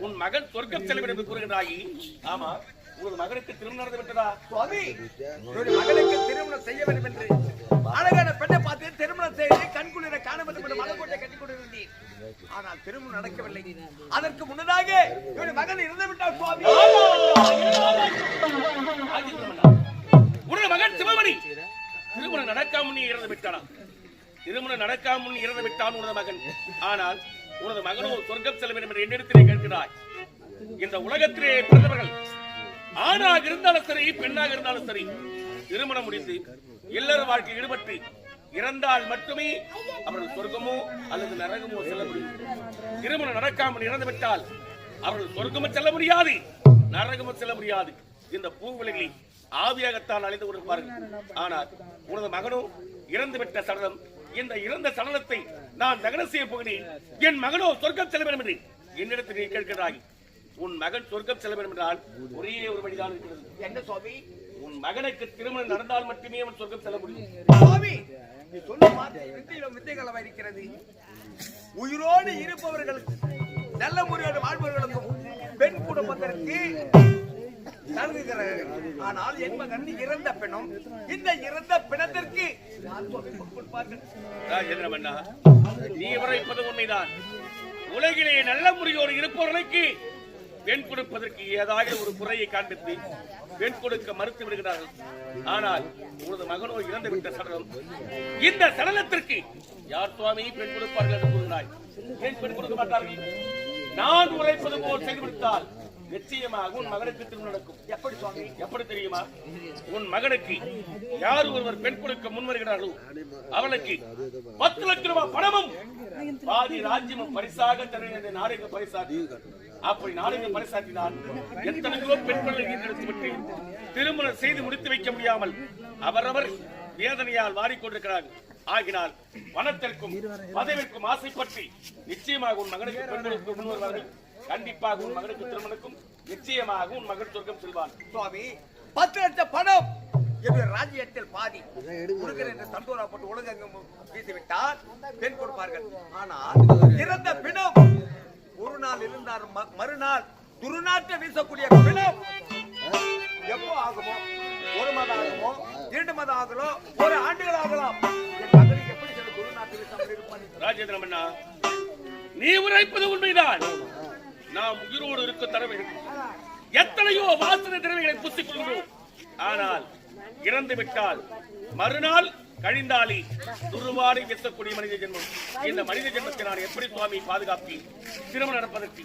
உன் மகன் சொர்க்கம் செல்லும் என்று கூறுகிறாயி. ஆமா, உனது மகனுக்கு திருமணம் நடந்து விட்டதா? சுவாமி, மகனுக்கு திருமணம் செய்ய வேண்டும் என்று அழகான பெண்ணை பார்த்து திருமணம் செய்து கண்குளிர காண வேண்டும் என்று மலக்கோட்டை கட்டிக் கொண்டிருந்தேன். ஆனால் திருமணம் நடக்கவில்லை. அதற்கு முன்னதாக மகன் இறந்து விட்டார் சுவாமி. உனது மகன் சிவமணி திருமணம் நடக்காமல் இறந்து விட்டானா? திருமணம் நடக்காமல் இறந்து விட்டான் உனது மகன். ஆனால் உனது மகனோ சொர்க்கம் செல்ல வேண்டும் என்று என்னிடத்திலே கேட்கிறாய். இந்த உலகத்திலே பிறந்தவர்கள் ஆணாக இருந்தாலும் சரி, பெண்ணாக இருந்தாலும் சரி, திருமணம் முடிந்து இல்லற வாழ்க்கை ஈடுபட்டு இறந்தால் மட்டுமே அவர்கள் சொர்க்கமோ அல்லது நரகமோ செல்ல முடியும். திருமணம் நடக்காமல் இறந்து விட்டால் அவர்கள் சொர்க்கமும் செல்ல முடியாது, நரகமும் செல்ல முடியாது. இந்த பூவிலைகளில் ஆவியாகத்தான் அழைத்து கொண்டிருப்பார்கள். ஆனால் உனது மகனோ இறந்து விட்ட சடலம், இந்த இறந்த சடலத்தை நான் தகனம் செய்ய போகிறேன். என் மகனோ சொர்க்கம் செல்ல வேண்டும் என்று என்னிடத்தில் நீ கேட்கிறாய். உன் மகன் சொர்க்கம் செல்ல வேண்டும் என்றால் ஒரே ஒரு வழிதான் இருக்கிறது. என்ன சுவாமி? உன் மகனுக்கு திருமணம் நடந்தால் மட்டுமே அவன் சொர்க்கம் செல்ல முடியும். சுவாமி, நீ சொல்ல வார்த்தை வித்தைகளவா இருக்கிறது. உயிரோடு இருப்பவர்களுக்கு நல்ல முறையோடு வாழ்பவர்களுக்கும் பெண் குடும்பத்திற்கு நல்குகிறார்கள். ஆனால் என் மகன் இறந்த பெண்ணும் இந்த இறந்த பிணத்திற்கு ராஜேந்திரமன்னா, நீ உரைப்பது உண்மைதான். உலகிலே நல்ல முறையோடு இருப்பவர்களுக்கு பெண் கொடுப்பதற்கு ஏதாவது ஒரு குறையை காண்பித்து பெண் கொடுக்க மறுத்து விடுகிறார்கள். ஆனால் உனது மகனோ இறந்து விட்ட சடலம், இந்த சடலத்திற்கு யார் சுவாமி பெண் கொடுப்பார்கள் என்று கூறுகிறாய்? ஏன் பெண் கொடுக்க மாட்டார்கள்? நான் உரைப்பது போல் செய்துவிட்டால் நிச்சயமாக உன் மகனுக்கு திருமணம் நடக்கும். எப்படி சுவாமி? எப்படி தெரியுமா? உன் மகனுக்கு யார் ஒருவர் பெண் கொடுக்க முன் வருகிறார்களோ அவளுக்கு 10 லட்சம் ரூபாய் பணமும் பாதி ராஜ்யமும் பரிசாக தருகின்ற நாடக பரிசாக. அப்படி நாடக பரிசாற்றினால் எத்தனையோ பெண்களை ஈர்த்தெடுத்துவிட்டு திருமணம் செய்து முடித்து வைக்க முடியாமல் அவரவர் வேதனையால் வாடிக்கொண்டிருக்கிறார்கள். ஆகினால் பணத்திற்கும் பதவிக்கும் ஆசைப்பட்டு நிச்சயமாக உன் மகனுக்கு பெண் கொடுக்க முன் வருவார்கள். கண்டிப்பாக உன் மகனுக்கு திருமணக்கும் நிச்சயமாக உன் மகன் சொர்க்கம் செல்வான். சுவாமி, 10 லட்சம் பணம் என்னுடைய ராஜ்யத்தில் பாதி தண்டோரா போட்டு உலகெங்கும் வீசிவிட்டால் பெண் கொடுப்பார்கள். ஆனால் இறந்த பிணம் ஒரு நாள் இருந்தார், மறுநாள் துருநாற்ற வீசக்கூடிய பிணம் எப்போ ஆகுமோ, 1 மாதம் ஆகுமோ, 2 மாதம் ஆகலோ, 1 ஆண்டுகள் ஆகலாம். என் மகனுக்கு எப்படி சில துருநாற்ற வீசாமல் இருப்பான்? ராஜேந்திரம் அண்ணா, நீ உரைப்பது உண்மைதான். நாம் உயிரோடு இருக்க தர வேண்டும். எத்தனையோ வாசனை திரவியங்களை பூசிக் கொள்கிறோம். ஆனால் இறந்து விட்டால் மறுநாள் கழிந்தாலே துருவாடை வீசக்கூடிய மனித ஜென்மம். இந்த மனித ஜென்மத்தை நான் எப்படி சுவாமி பாதுகாப்பேன் திருமணம் நடப்பதற்கு?